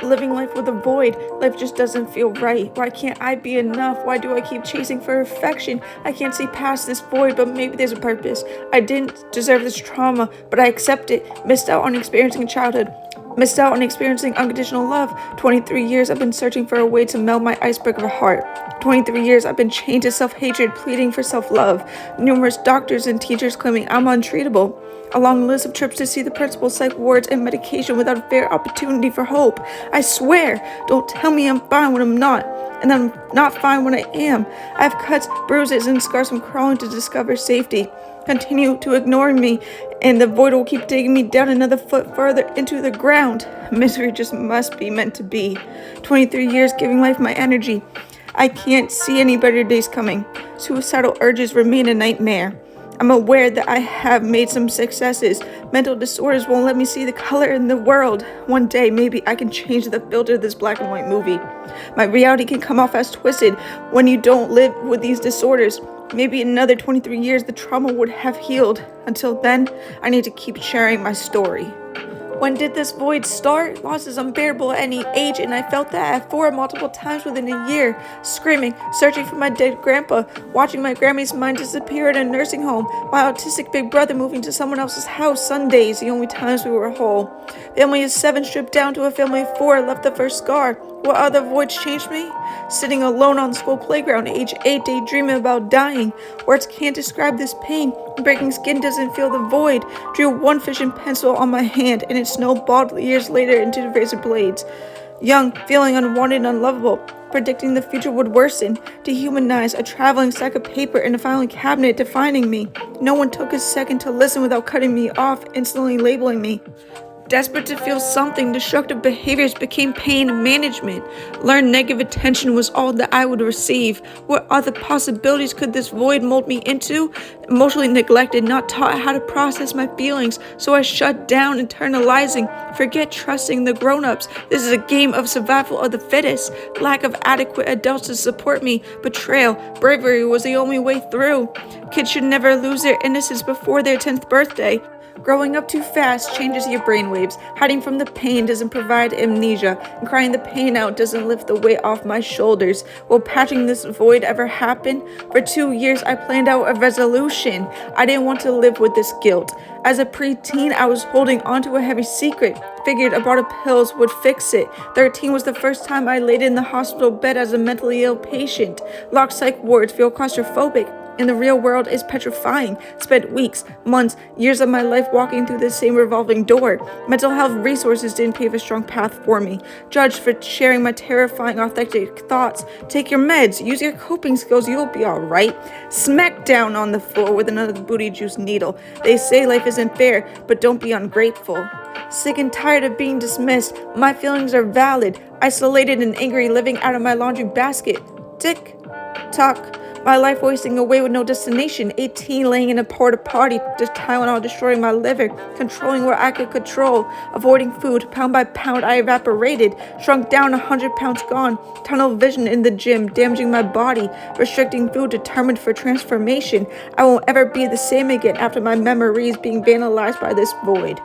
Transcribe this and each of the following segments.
Living life with a void. Life just doesn't feel right. Why can't I be enough? Why do I keep chasing for affection? I can't see past this void, but maybe there's a purpose. I didn't deserve this trauma, but I accept it. Missed out on experiencing childhood. Missed out on experiencing unconditional love. 23 years I've been searching for a way to melt my iceberg of a heart. 23 years I've been chained to self-hatred, pleading for self-love. Numerous doctors and teachers claiming I'm untreatable. A long list of trips to see the principal, psych wards, and medication without a fair opportunity for hope. I swear, don't tell me I'm fine when I'm not, and I'm not fine when I am. I have cuts, bruises, and scars from crawling to discover safety. Continue to ignore me, and the void will keep digging me down another foot further into the ground. Misery just must be meant to be. 23 years giving life my energy. I can't see any better days coming. Suicidal urges remain a nightmare. I'm aware that I have made some successes. Mental disorders won't let me see the color in the world. One day, maybe I can change the filter of this black and white movie. My reality can come off as twisted when you don't live with these disorders. Maybe in another 23 years, the trauma would have healed. Until then, I need to keep sharing my story. When did this void start? Loss is unbearable at any age, and I felt that at 4 multiple times within a year. Screaming, searching for my dead grandpa, watching my Grammy's mind disappear in a nursing home, my autistic big brother moving to someone else's house Sundays, the only times we were whole. Family of 7 stripped down to a family of 4, left the first scar. What other voids changed me? Sitting alone on the school playground, age 8, daydreaming about dying. Words can't describe this pain. Breaking skin doesn't feel the void. Drew one fishing pencil on my hand, and it snowballed years later into the razor blades. Young, feeling unwanted and unlovable. Predicting the future would worsen. Dehumanized, a traveling sack of paper in a filing cabinet defining me. No one took a second to listen without cutting me off, instantly labeling me. Desperate to feel something, destructive behaviors became pain management. Learned negative attention was all that I would receive. What other possibilities could this void mold me into? Emotionally neglected, not taught how to process my feelings, so I shut down, internalizing. Forget trusting the grown-ups. This is a game of survival of the fittest. Lack of adequate adults to support me. Betrayal, bravery was the only way through. Kids should never lose their innocence before their 10th birthday. Growing up too fast changes your brainwaves. Hiding from the pain doesn't provide amnesia, and crying the pain out doesn't lift the weight off my shoulders. Will patching this void ever happen? For 2 years, I planned out a resolution. I didn't want to live with this guilt. As a preteen, I was holding onto a heavy secret. Figured a bottle of pills would fix it. 13 was the first time I laid in the hospital bed as a mentally ill patient. Locked psych wards feel claustrophobic. In the real world is petrifying. Spent weeks, months, years of my life walking through the same revolving door. Mental health resources didn't pave a strong path for me. Judged for sharing my terrifying, authentic thoughts. Take your meds, use your coping skills, you'll be alright. Smack down on the floor with another booty juice needle. They say life isn't fair, but don't be ungrateful. Sick and tired of being dismissed, my feelings are valid. Isolated and angry, living out of my laundry basket. Tick, tock. My life wasting away with no destination. 18 laying in a porta potty, just Tylenol destroying my liver, controlling what I could control, avoiding food, pound by pound I evaporated, shrunk down 100 pounds gone, tunnel vision in the gym, damaging my body, restricting food determined for transformation. I won't ever be the same again after my memories being vandalized by this void.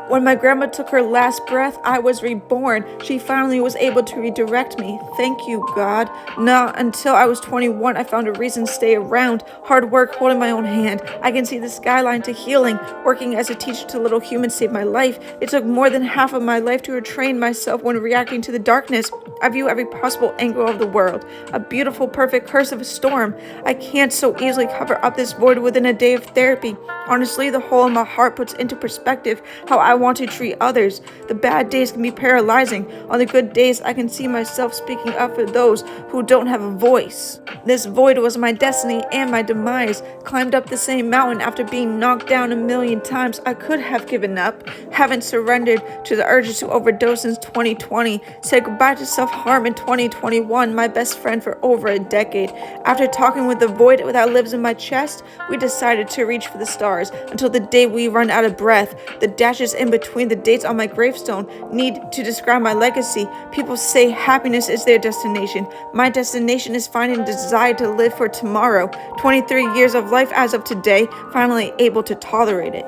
When my grandma took her last breath, I was reborn. She finally was able to redirect me. Thank you, God. Not until I was 21, I found a reason to stay around. Hard work, holding my own hand. I can see the skyline to healing. Working as a teacher to little humans saved my life. It took more than half of my life to retrain myself when reacting to the darkness. I view every possible angle of the world. A beautiful, perfect curse of a storm. I can't so easily cover up this void within a day of therapy. Honestly, the hole in my heart puts into perspective how I want to treat others. The bad days can be paralyzing. On the good days, I can see myself speaking up for those who don't have a voice. This void was my destiny and my demise. Climbed up the same mountain after being knocked down a million times. I could have given up. Haven't surrendered to the urges to overdose since 2020. Said goodbye to self-harm in 2021, my best friend for over a decade. After talking with the void that lives in my chest, we decided to reach for the stars until the day we run out of breath. The dashes in between the dates on my gravestone need to describe my legacy. People say happiness is their destination. My destination is finding the desire to live for tomorrow. 23 years of life as of today, finally able to tolerate it.